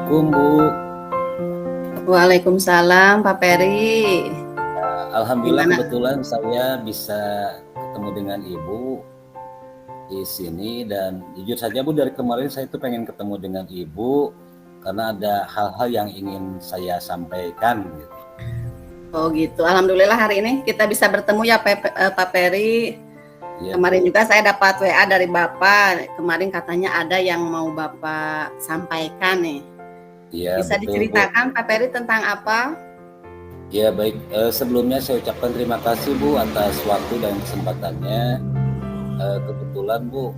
Assalamualaikum Bu. Waalaikumsalam Pak Peri. Alhamdulillah Gimana? kebetulan saya bisa ketemu dengan Ibu di sini dan jujur saja Bu, dari kemarin saya tuh pengen ketemu dengan Ibu karena ada hal-hal yang ingin saya sampaikan gitu. Oh gitu. Alhamdulillah hari ini kita bisa bertemu ya Pak Peri. Ya, Kemarin Bu. juga saya dapat WA dari Bapak. Kemarin katanya ada yang mau Bapak sampaikan nih. Iya, Bisa betul Bu. diceritakan Pak Peri tentang apa? Ya baik, sebelumnya saya ucapkan terima kasih Bu atas waktu dan kesempatannya. Kebetulan Bu,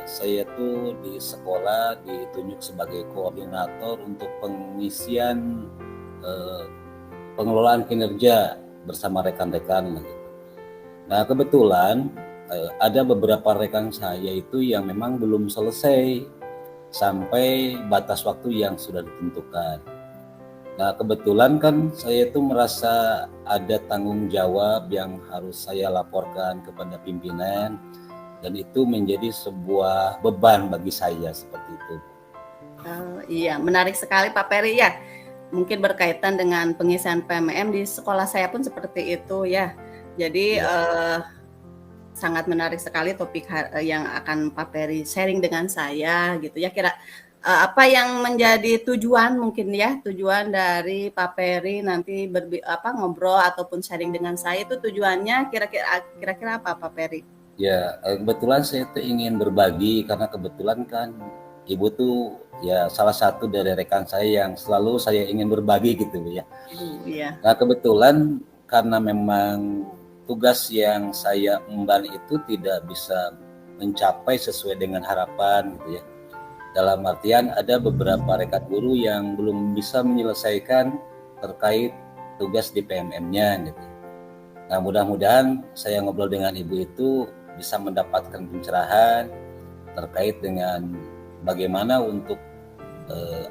saya tuh di sekolah ditunjuk sebagai koordinator untuk pengisian eh, pengelolaan kinerja bersama rekan-rekan gitu. Nah kebetulan ada beberapa rekan saya itu yang memang belum selesai sampai batas waktu yang sudah ditentukan. Nah kebetulan kan saya itu merasa ada tanggung jawab yang harus saya laporkan kepada pimpinan dan itu menjadi sebuah beban bagi saya seperti itu. Iya, menarik sekali Pak Peri ya. Mungkin berkaitan dengan pengisian PMM di sekolah saya pun seperti itu ya. Jadi Ya, sangat menarik sekali topik yang akan Pak Peri sharing dengan saya gitu ya. Apa yang menjadi tujuan mungkin ya, tujuan dari Pak Peri nanti ngobrol ataupun sharing dengan saya itu tujuannya kira-kira apa Pak Peri? ya kebetulan saya tuh ingin berbagi karena kebetulan kan Ibu tuh ya salah satu dari rekan saya yang selalu saya ingin berbagi gitu ya. Iya. Nah kebetulan karena memang tugas yang saya emban itu tidak bisa mencapai sesuai dengan harapan gitu ya. Dalam artian ada beberapa rekan guru yang belum bisa menyelesaikan terkait tugas di PMM-nya gitu. Nah mudah-mudahan saya ngobrol dengan Ibu itu bisa mendapatkan pencerahan terkait dengan bagaimana untuk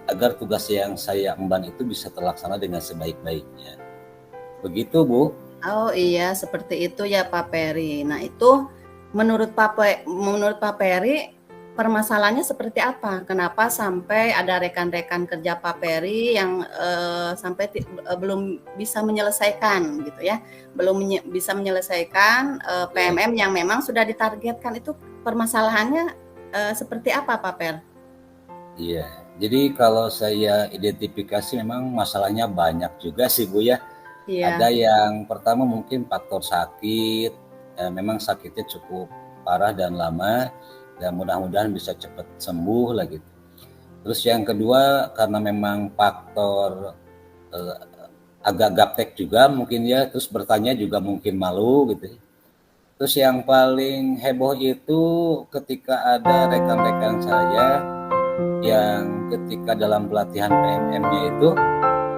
agar tugas yang saya emban itu bisa terlaksana dengan sebaik-baiknya. Begitu Bu. Oh iya, seperti itu ya Pak Peri. Nah itu menurut Pak Peri permasalahannya seperti apa? Kenapa sampai ada rekan-rekan kerja Pak Peri yang belum bisa menyelesaikan gitu ya, bisa menyelesaikan Ya, PMM yang memang sudah ditargetkan itu permasalahannya seperti apa Pak Per? iya. Jadi kalau saya identifikasi memang masalahnya banyak juga sih Bu ya. Ada Iya. yang pertama mungkin faktor sakit, memang sakitnya cukup parah dan lama, dan mudah-mudahan bisa cepat sembuh lah gitu. Terus yang kedua karena memang faktor eh, agak gaptek juga mungkin ya, terus bertanya juga mungkin malu gitu ya. Terus yang paling heboh itu ketika ada rekan-rekan saya yang ketika dalam pelatihan PMM-nya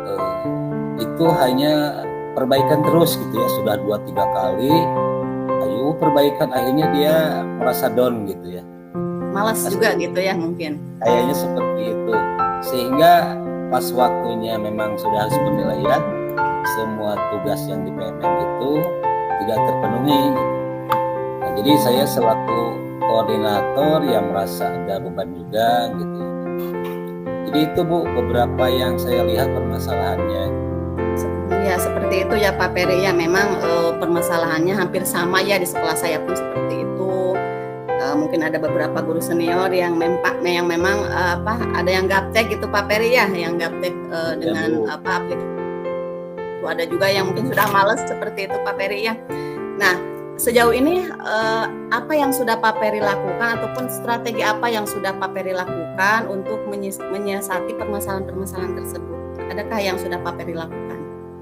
eh, itu hanya perbaikan terus gitu ya, sudah 2-3 kali ayo perbaikan, akhirnya dia merasa down gitu ya. Malas Nah, juga gitu ya mungkin. kayaknya seperti itu sehingga pas waktunya memang sudah harus penilaian, semua tugas yang di PMM itu tidak terpenuhi gitu. Nah, jadi saya selaku koordinator yang merasa ada beban juga gitu ya. Jadi itu Bu beberapa yang saya lihat permasalahannya. Ya seperti itu ya Pak Peri ya, memang permasalahannya hampir sama ya di sekolah saya pun seperti itu. Mungkin ada beberapa guru senior yang memang ada yang gaptek gitu Pak Peri ya, yang gaptek Ya dengan Bu. aplikasi. Ada juga yang mungkin sudah males seperti itu Pak Peri ya. Nah sejauh ini apa yang sudah Pak Peri lakukan ataupun strategi apa yang sudah Pak Peri lakukan untuk menyiasati permasalahan-permasalahan tersebut? Adakah yang sudah Pak Peri lakukan?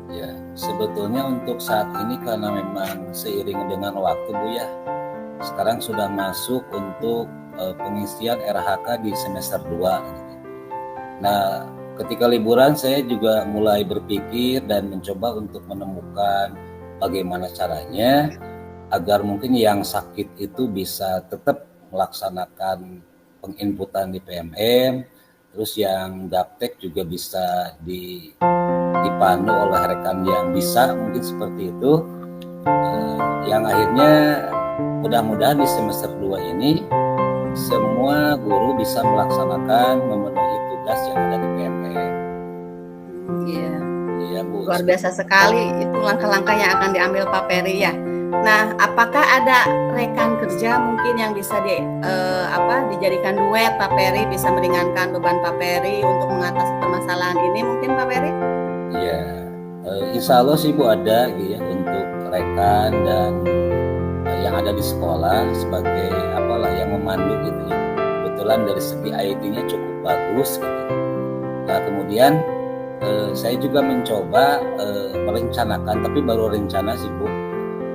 Ya, sebetulnya untuk saat ini karena memang seiring dengan waktu Bu ya, sekarang sudah masuk untuk pengisian RHK di semester 2. Nah, ketika liburan saya juga mulai berpikir dan mencoba untuk menemukan bagaimana caranya agar mungkin yang sakit itu bisa tetap melaksanakan penginputan di PMM, terus yang gaptek juga bisa dipandu oleh rekan yang bisa, mungkin seperti itu. Yang akhirnya mudah-mudahan di semester 2 ini semua guru bisa melaksanakan memenuhi tugas yang ada di PMM. Iya. Iya Bu, Luar biasa sekali itu langkah-langkah yang akan diambil Pak Peri ya. Nah, apakah ada rekan kerja mungkin yang bisa dijadikan duet Pak Peri, bisa meringankan beban Pak Peri untuk mengatasi permasalahan ini mungkin Pak Peri? Iya, insya Allah sih Bu ada gitu ya untuk rekan dan yang ada di sekolah sebagai apalah yang memandu gitu ya. Kebetulan dari segi IT-nya cukup bagus gitu. Nah kemudian saya juga mencoba merencanakan, tapi baru rencana sih Bu,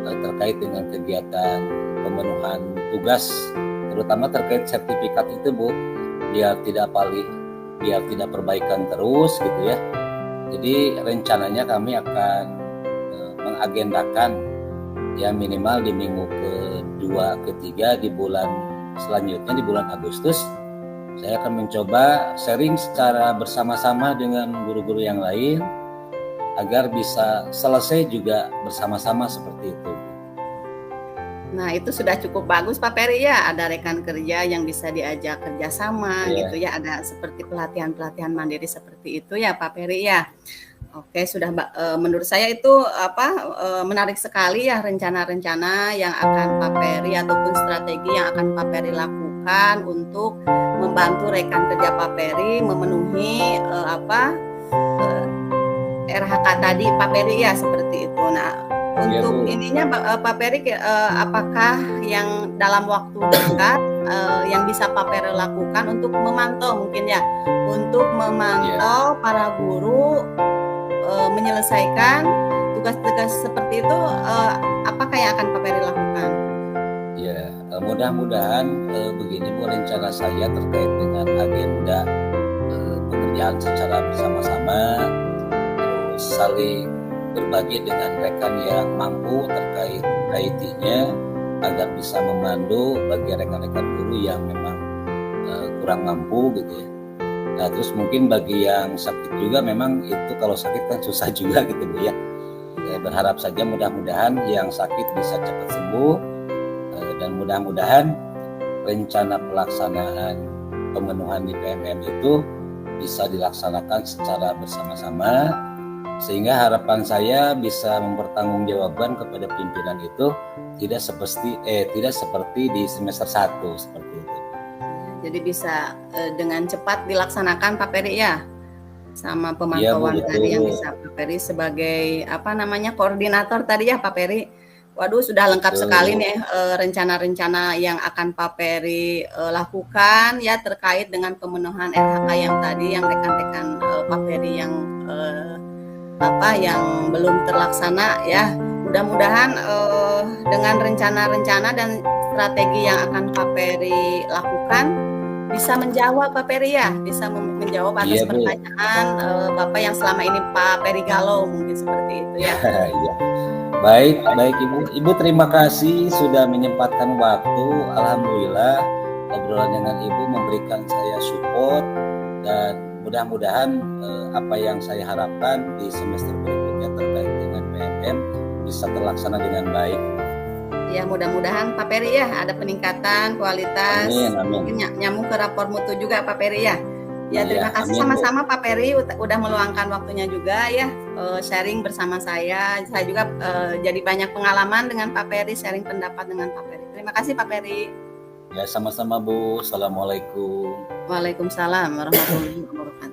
terkait dengan kegiatan pemenuhan tugas, terutama terkait sertifikat itu Bu, biar tidak perbaikan terus gitu ya. Jadi rencananya kami akan mengagendakan ya minimal di minggu kedua, ketiga di bulan selanjutnya di bulan Agustus. Saya akan mencoba sharing secara bersama-sama dengan guru-guru yang lain agar bisa selesai juga bersama-sama seperti itu. Nah, itu sudah cukup bagus Pak Peri ya, ada rekan kerja yang bisa diajak kerjasama gitu ya, ada seperti pelatihan-pelatihan mandiri seperti itu ya Pak Peri ya. Oke, sudah menurut saya itu menarik sekali ya rencana-rencana yang akan Pak Peri ataupun strategi yang akan Pak Peri lakukan untuk membantu rekan kerja Pak Peri memenuhi RHK tadi Pak Peri ya seperti itu. Nah, untuk ininya Pak Peri apakah yang dalam waktu dekat yang bisa Pak Peri lakukan untuk memantau mungkin ya, untuk memantau para guru menyelesaikan tugas-tugas seperti itu, apakah yang akan Pak Peri lakukan? Ya, mudah-mudahan begini Bu, rencana saya terkait dengan agenda pekerjaan secara bersama-sama, terus saling berbagi dengan rekan yang mampu terkait IT-nya agar bisa memandu bagi rekan-rekan guru yang memang kurang mampu gitu ya. Nah terus mungkin bagi yang sakit juga memang itu kalau sakit kan susah juga gitu Bu ya. Berharap saja mudah-mudahan yang sakit bisa cepat sembuh dan mudah-mudahan rencana pelaksanaan pemenuhan di PMM itu bisa dilaksanakan secara bersama-sama, sehingga harapan saya bisa mempertanggungjawabkan kepada pimpinan itu tidak seperti di semester 1 seperti itu. Jadi bisa dengan cepat dilaksanakan Pak Peri ya, sama pemantauan tadi yang bisa Pak Peri sebagai koordinator tadi ya Pak Peri. Waduh sudah lengkap sekali nih rencana-rencana yang akan Pak Peri lakukan ya terkait dengan pemenuhan RHK yang tadi yang rekan-rekan Pak Peri yang yang belum terlaksana ya. Mudah-mudahan dengan rencana-rencana dan strategi yang akan Pak Peri lakukan bisa menjawab Pak Peri ya, bisa menjawab atas pertanyaan Bapak yang selama ini Pak Peri galau mungkin seperti itu ya. Iya. Baik Ibu terima kasih sudah menyempatkan waktu. Alhamdulillah obrolan dengan Ibu memberikan saya support dan mudah-mudahan apa yang saya harapkan di semester berikutnya terkait dengan PMM bisa terlaksana dengan baik. Ya mudah-mudahan Pak Peri ya ada peningkatan kualitas. Amin. Mungkin nyambung ke rapor mutu juga Pak Peri ya. Ya terima kasih sama-sama Pak Peri udah meluangkan waktunya juga ya sharing bersama saya. Saya juga jadi banyak pengalaman dengan Pak Peri, sharing pendapat dengan Pak Peri. Terima kasih Pak Peri. Ya sama-sama Bu. Assalamualaikum. Waalaikumsalam warahmatullahi wabarakatuh.